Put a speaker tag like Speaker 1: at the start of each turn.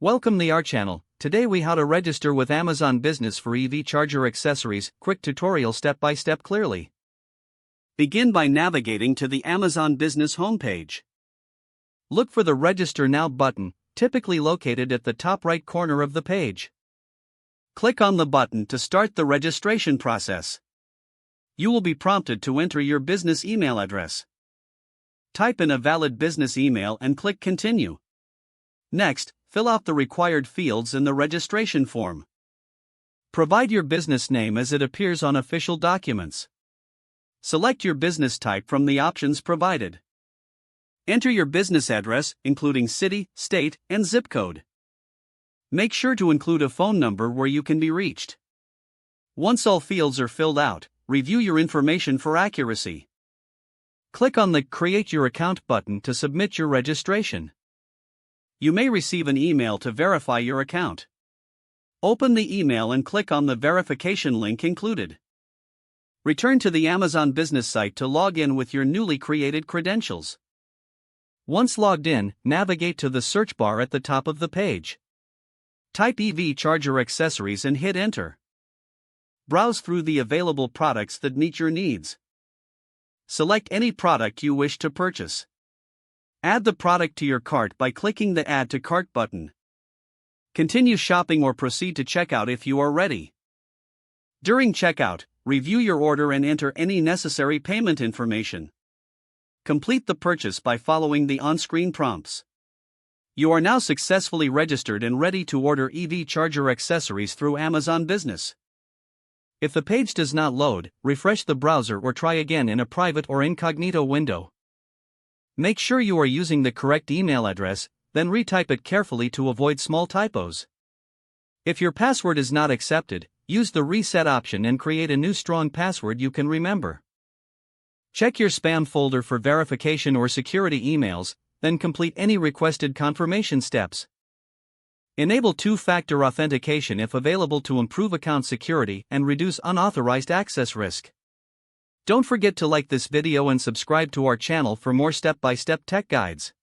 Speaker 1: Welcome to our channel. Today we how to register with Amazon Business for EV charger accessories. Quick tutorial step by step clearly. Begin by navigating to the Amazon Business homepage. Look for the Register Now button, typically located at the top right corner of the page. Click on the button to start the registration process. You will be prompted to enter your business email address. Type in a valid business email and click Continue. Next, fill out the required fields in the registration form. Provide your business name as it appears on official documents. Select your business type from the options provided. Enter your business address, including city, state, and zip code. Make sure to include a phone number where you can be reached. Once all fields are filled out, review your information for accuracy. Click on the Create Your Account button to submit your registration. You may receive an email to verify your account. Open the email and click on the verification link included. Return to the Amazon Business site to log in with your newly created credentials. Once logged in, navigate to the search bar at the top of the page. Type EV charger accessories and hit Enter. Browse through the available products that meet your needs. Select any product you wish to purchase. Add the product to your cart by clicking the Add to Cart button. Continue shopping or proceed to checkout if you are ready. During checkout, review your order and enter any necessary payment information. Complete the purchase by following the on-screen prompts. You are now successfully registered and ready to order EV charger accessories through Amazon Business. If the page does not load, refresh the browser or try again in a private or incognito window. Make sure you are using the correct email address, then retype it carefully to avoid small typos. If your password is not accepted, use the reset option and create a new strong password you can remember. Check your spam folder for verification or security emails, then complete any requested confirmation steps. Enable two-factor authentication if available to improve account security and reduce unauthorized access risk. Don't forget to like this video and subscribe to our channel for more step-by-step tech guides.